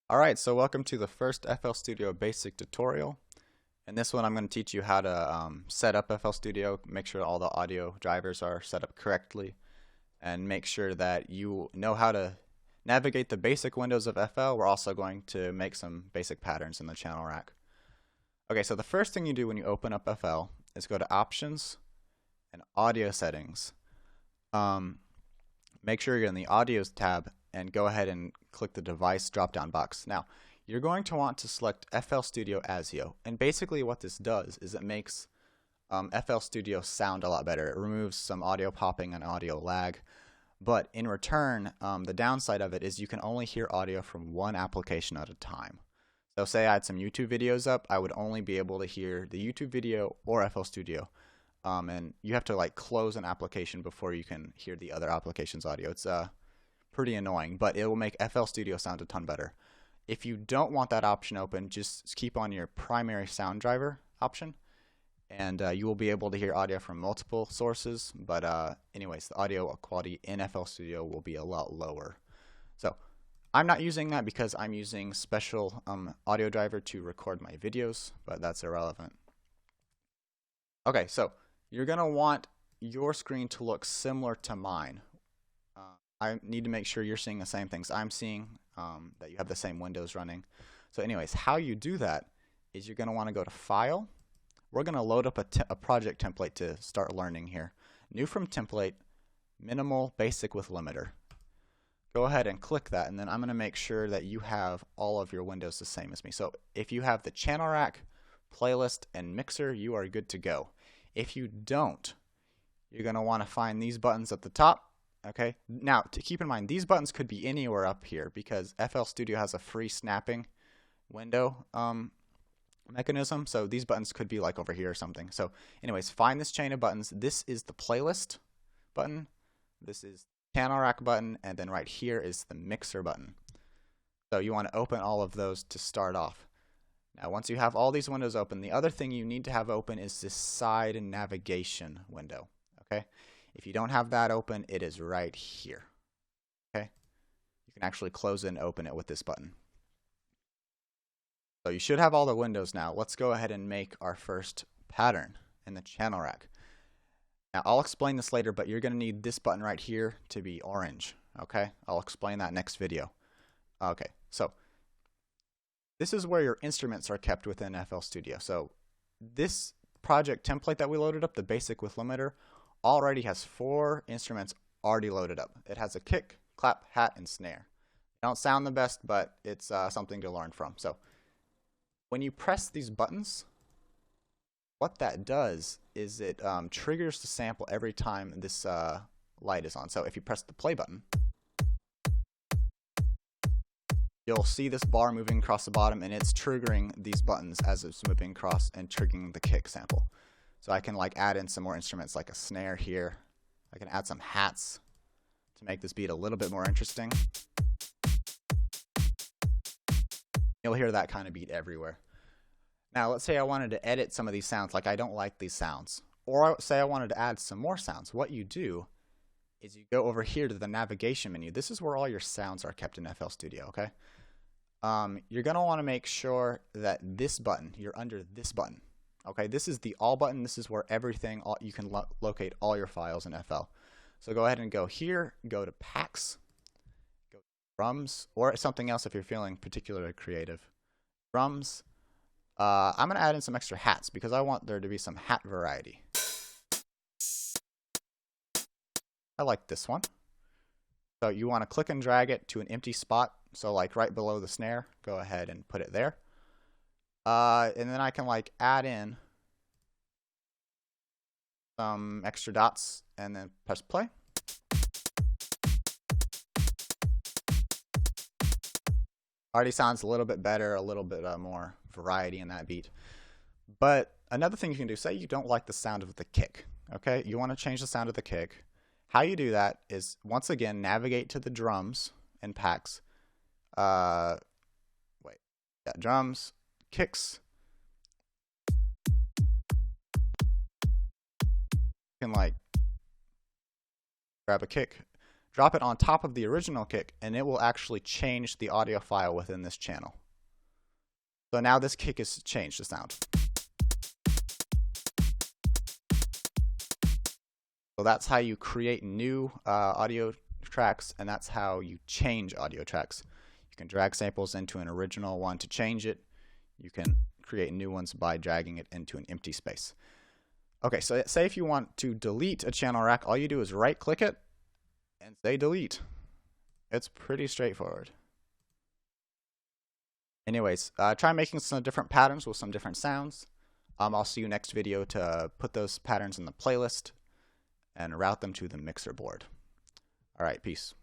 Alright, so welcome to the first FL Studio basic tutorial. In this one I'm going to teach you how to set up FL Studio, make sure all the audio drivers are set up correctly, and make sure that you know how to navigate the basic windows of FL. We're also going to make some basic patterns in the channel rack. Okay, so the first thing you do when you open up FL is go to Options and Audio Settings. Make sure you're in the Audios tab and go ahead and click the device drop-down box. Now, you're going to want to select FL Studio ASIO, and basically what this does is it makes FL Studio sound a lot better. It removes some audio popping and audio lag, but in return, the downside of it is you can only hear audio from one application at a time. So say I had some YouTube videos up, I would only be able to hear the YouTube video or FL Studio. And you have to like close an application before you can hear the other application's audio. It's pretty annoying, but it will make FL Studio sound a ton better. If you don't want that option open, just keep on your primary sound driver option, and you will be able to hear audio from multiple sources. But anyways, the audio quality in FL Studio will be a lot lower. So I'm not using that because I'm using special audio driver to record my videos, but that's irrelevant. Okay, so you're going to want your screen to look similar to mine. I need to make sure you're seeing the same things I'm seeing, that you have the same windows running. So anyways, how you do that is you're going to want to go to File. We're going to load up a project template to start learning here. New from Template, Minimal Basic with Limiter. Go ahead and click that, and then I'm going to make sure that you have all of your windows the same as me. So if you have the channel rack, playlist, and mixer, you are good to go. If you don't, you're going to want to find these buttons at the top. Okay, now to keep in mind, these buttons could be anywhere up here because FL Studio has a free snapping window mechanism. So these buttons could be like over here or something. So anyways, find this chain of buttons. This is the playlist button. This is channel rack button, and then right here is the mixer button. So you want to open all of those to start off. Now once you have all these windows open, the other thing you need to have open is this side navigation window. Okay, if you don't have that open, it is right here. Okay, you can actually close it and open it with this button. So you should have all the windows now. Let's go ahead and make our first pattern in the channel rack. Now I'll explain this later, but you're going to need this button right here to be orange. Okay, I'll explain that next video. Okay, so this is where your instruments are kept within FL Studio. So this project template that we loaded up, the basic with limiter, already has 4 instruments already loaded up. It has a kick, clap, hat, and snare. They don't sound the best, but it's something to learn from. So when you press these buttons, what that does is it triggers the sample every time this light is on. So if you press the play button, you'll see this bar moving across the bottom, and it's triggering these buttons as it's moving across and triggering the kick sample. So I can like add in some more instruments like a snare here. I can add some hats to make this beat a little bit more interesting. You'll hear that kind of beat everywhere. Now let's say I wanted to edit some of these sounds, like I don't like these sounds. Or say I wanted to add some more sounds. What you do is you go over here to the navigation menu. This is where all your sounds are kept in FL Studio, okay? You're going to want to make sure that this button, you're under this button. Okay, this is the all button. This is where everything, you can locate all your files in FL. So go ahead and go here, go to packs, go to drums, or something else if you're feeling particularly creative. Drums. I'm going to add in some extra hats because I want there to be some hat variety. I like this one. So you want to click and drag it to an empty spot. So like right below the snare, go ahead and put it there. And then I can like add in some extra dots and then press play. Already sounds a little bit better, a little bit more variety in that beat. But another thing you can do, say you don't like the sound of the kick, okay? You want to change the sound of the kick. How you do that is, once again, navigate to the drums and packs. Drums, kicks. You can like grab a kick, drop it on top of the original kick, and it will actually change the audio file within this channel. So now this kick has changed the sound. So that's how you create new audio tracks, and that's how you change audio tracks. You can drag samples into an original one to change it. You can create new ones by dragging it into an empty space. Okay, so say if you want to delete a channel rack, all you do is right click it and say delete. It's pretty straightforward. Anyways, try making some different patterns with some different sounds. I'll see you next video to put those patterns in the playlist and route them to the mixer board. All right, peace.